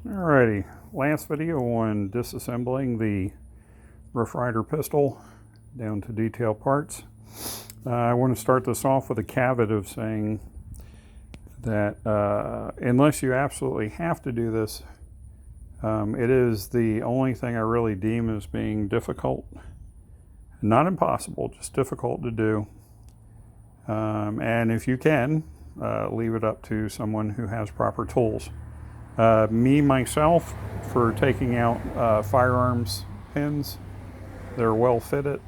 Alrighty, last video on disassembling the Rough Rider pistol down to detail parts. I want to start this off with a caveat of saying that unless you absolutely have to do this, it is the only thing I really deem as being difficult. Not impossible, just difficult to do. And if you can, leave it up to someone who has proper tools. Myself, for taking out firearms pins, they're well fitted.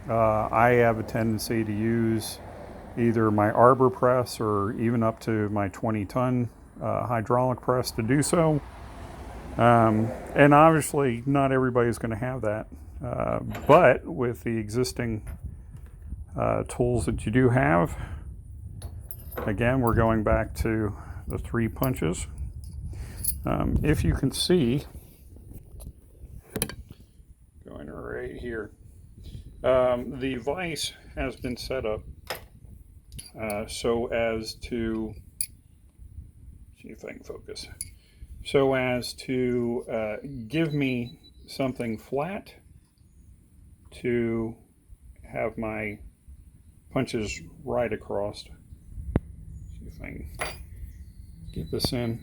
I have a tendency to use either my arbor press or even up to my 20-ton hydraulic press to do so. And obviously, not everybody's going to have that. But with the existing tools that you do have, again, we're going back to the 3 punches. If you can see, going right here, the vise has been set up so as to, see if I can focus, so as to give me something flat to have my punches right across. See if I can get this in.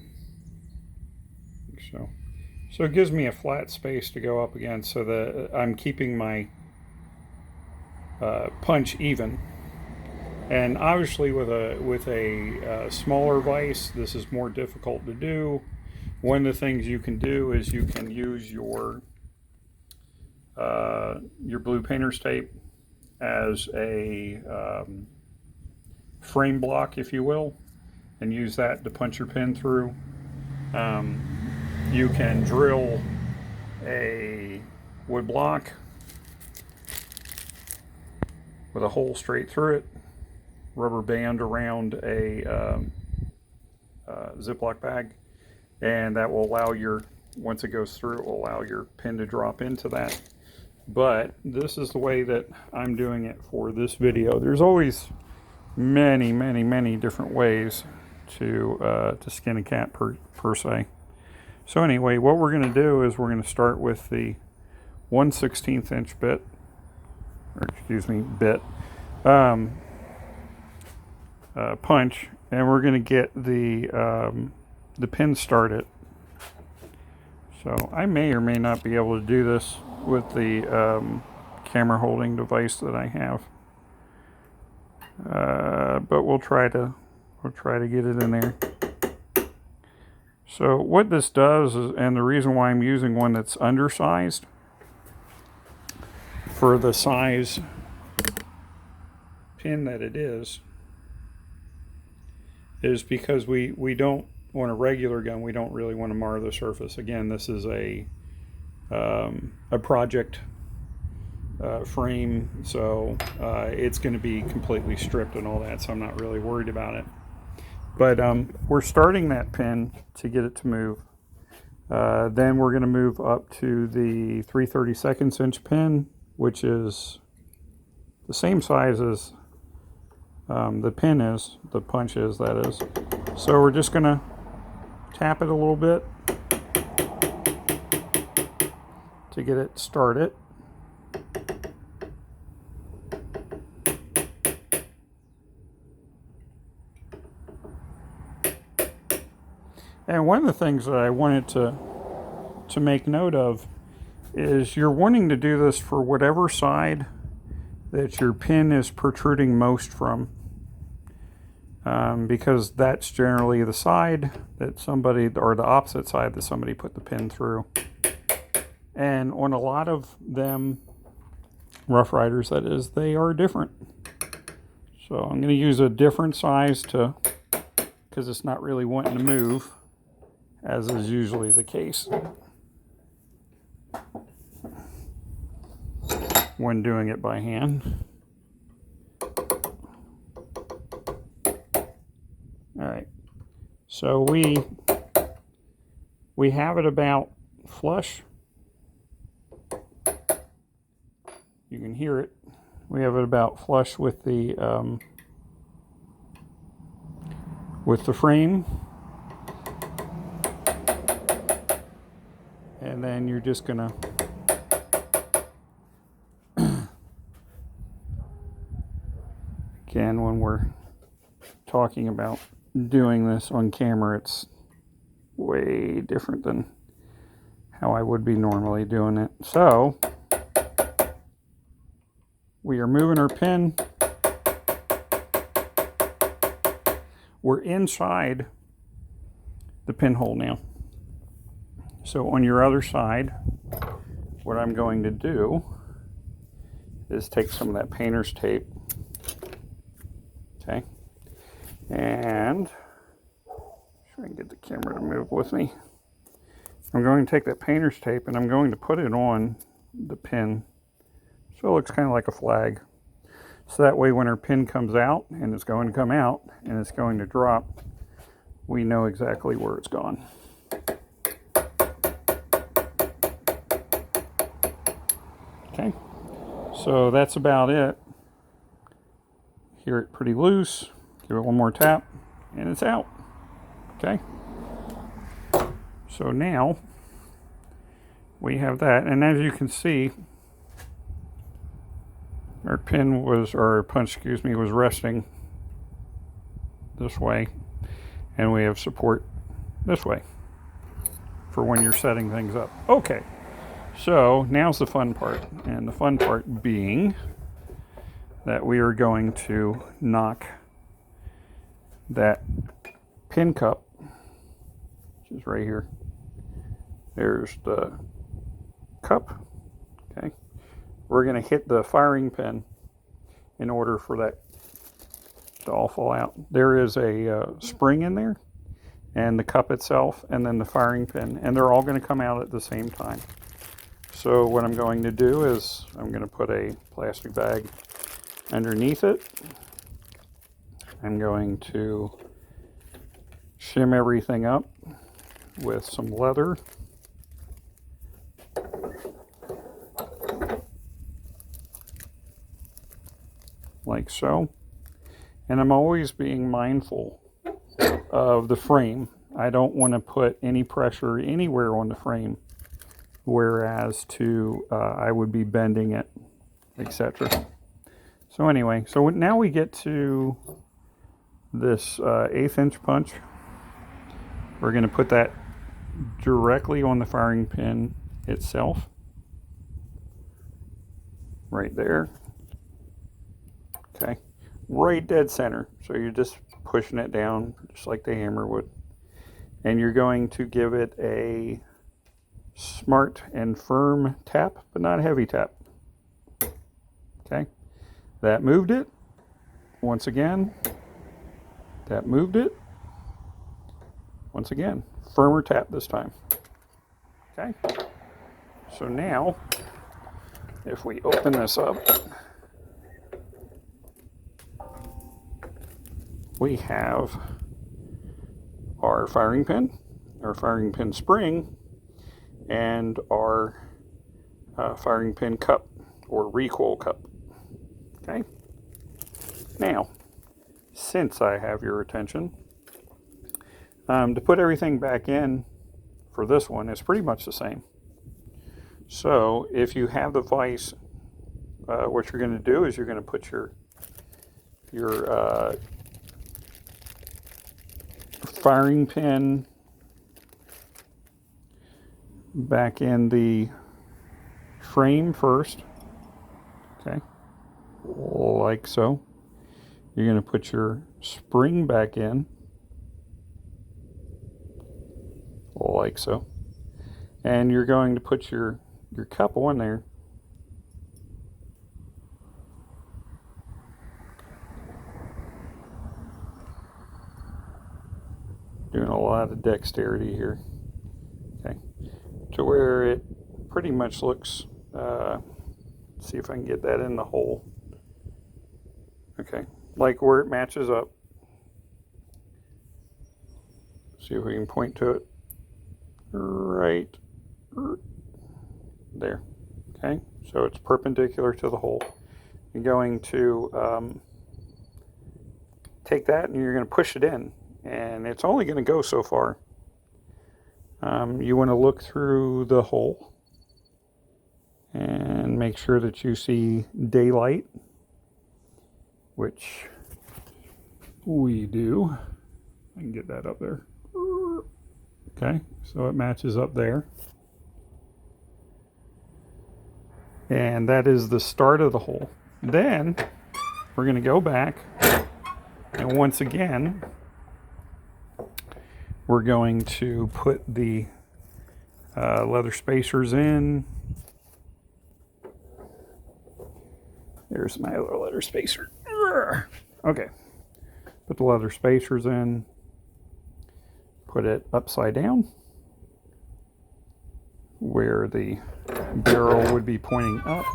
So it gives me a flat space to go up against, so that I'm keeping my punch even. And obviously, with a smaller vise, this is more difficult to do. One of the things you can do is you can use your blue painter's tape as a frame block, if you will, and use that to punch your pin through. You can drill a wood block with a hole straight through it, rubber band around a Ziploc bag, and that will allow once it goes through, it will allow your pin to drop into that. But this is the way that I'm doing it for this video. There's always many different ways to skin a cat per se. So anyway, what we're going to do is we're going to start with the 1/16 inch bit, punch, and we're going to get the pin started. So I may or may not be able to do this with the camera holding device that I have, but we'll try to get it in there. So what this does is, and the reason why I'm using one that's undersized for the size pin that it is because we don't, on a regular gun, we don't really want to mar the surface. Again, this is a project frame, so it's going to be completely stripped and all that, so I'm not really worried about it. But we're starting that pin to get it to move. Then we're going to move up to the 3/32 inch pin, which is the same size as the pin is, the punch is, that is. So we're just going to tap it a little bit to get it started. And one of the things that I wanted to make note of is you're wanting to do this for whatever side that your pin is protruding most from, because that's generally the side that somebody, or the opposite side that somebody put the pin through. And on a lot of them, Rough Riders that is, they are different. So I'm going to use a different size because it's not really wanting to move, as is usually the case when doing it by hand. Alright, so we have it about flush. You can hear it. We have it about flush with the frame. And then you're just gonna again, when we're talking about doing this on camera, it's way different than how I would be normally doing it. So we are moving our pin. We're inside the pinhole now. So on your other side, what I'm going to do is take some of that painter's tape, okay, and try and get the camera to move with me. I'm going to take that painter's tape and I'm going to put it on the pin so it looks kind of like a flag. So that way when our pin comes out, and it's going to come out and it's going to drop, we know exactly where it's gone. Okay, so that's about it. Hear it pretty loose, give it one more tap, and it's out. Okay, so now we have that, and as you can see, our pin was, or our punch, excuse me, was resting this way, and we have support this way for when you're setting things up. Okay, so now's the fun part, and the fun part being that we are going to knock that pin cup, which is right here. There's the cup, okay? We're going to hit the firing pin in order for that to all fall out. There is a spring in there, and the cup itself, and then the firing pin, and they're all going to come out at the same time. So what I'm going to do is I'm going to put a plastic bag underneath it. I'm going to shim everything up with some leather. Like so. And I'm always being mindful of the frame. I don't want to put any pressure anywhere on the frame, whereas I would be bending it, etc. So anyway, so now we get to this 1/8 inch punch. We're going to put that directly on the firing pin itself, right there. Okay, right dead center. So you're just pushing it down just like the hammer would, and you're going to give it a smart and firm tap, but not a heavy tap. Okay, that moved it. Once again, that moved it. Once again, firmer tap this time. Okay, so now if we open this up, we have our firing pin spring, and our firing pin cup or recoil cup. Okay, now since I have your attention, to put everything back in for this one is pretty much the same. So if you have the vise, what you're going to do is you're going to put your firing pin back in the frame first, okay, like so. You're going to put your spring back in, like so, and you're going to put your cup on there. Doing a lot of dexterity here, okay, to where it pretty much looks, see if I can get that in the hole, okay, like where it matches up. See if we can point to it, right there, okay, so it's perpendicular to the hole. You're going to take that and you're going to push it in, and it's only going to go so far. You want to look through the hole and make sure that you see daylight, which we do. I can get that up there. Okay, so it matches up there. And that is the start of the hole. Then we're going to go back, and once again we're going to put the leather spacers in. There's my other leather spacer. Okay, put the leather spacers in, put it upside down where the barrel would be pointing up.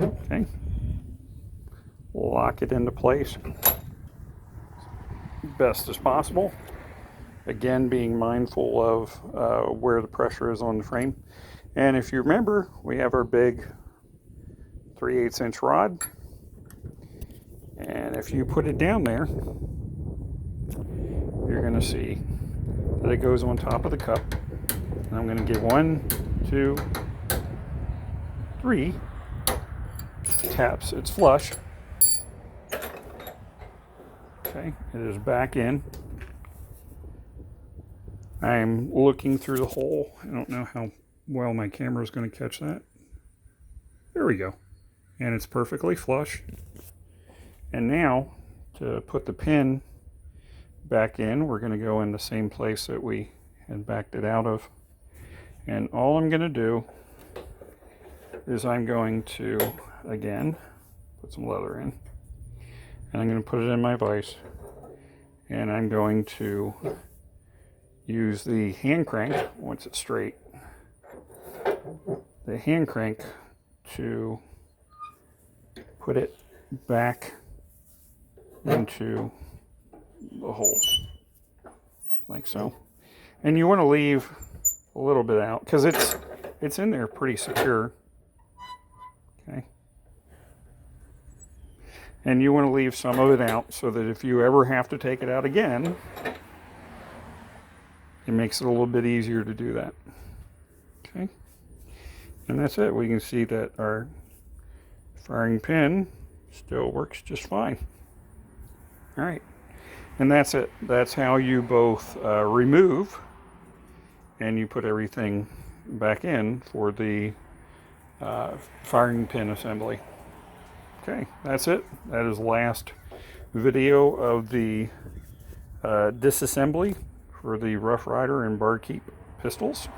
Okay, lock it into place best as possible. Again, being mindful of where the pressure is on the frame. And if you remember, we have our big 3/8 inch rod, and if you put it down there, you're going to see that it goes on top of the cup. And I'm going to give 1, 2, 3 taps. It's flush. Okay, it is back in. I'm looking through the hole. I don't know how well my camera is going to catch that. There we go. And it's perfectly flush. And now, to put the pin back in, we're going to go in the same place that we had backed it out of. And all I'm going to do is I'm going to, again, put some leather in. And I'm going to put it in my vise. And I'm going to use the hand crank, once it's straight, the hand crank to put it back into the hole, like so. And you want to leave a little bit out, because it's in there pretty secure. Okay. And you want to leave some of it out so that if you ever have to take it out again, it makes it a little bit easier to do that. Okay. And that's it. We can see that our firing pin still works just fine. All right. And that's it. That's how you both remove and you put everything back in for the firing pin assembly. Okay, that's it. That is the last video of the disassembly for the Rough Rider and Barkeep pistols.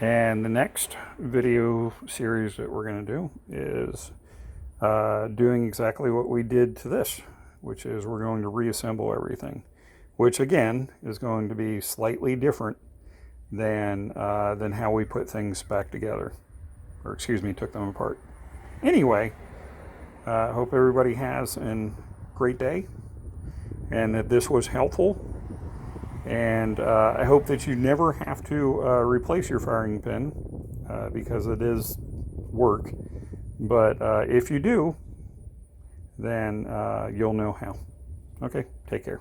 And the next video series that we're going to do is doing exactly what we did to this, which is we're going to reassemble everything, which again is going to be slightly different than how we put things back together, or excuse me, took them apart. Anyway, I hope everybody has a great day and that this was helpful. And I hope that you never have to replace your firing pin because it is work. But if you do, then you'll know how. Okay, take care.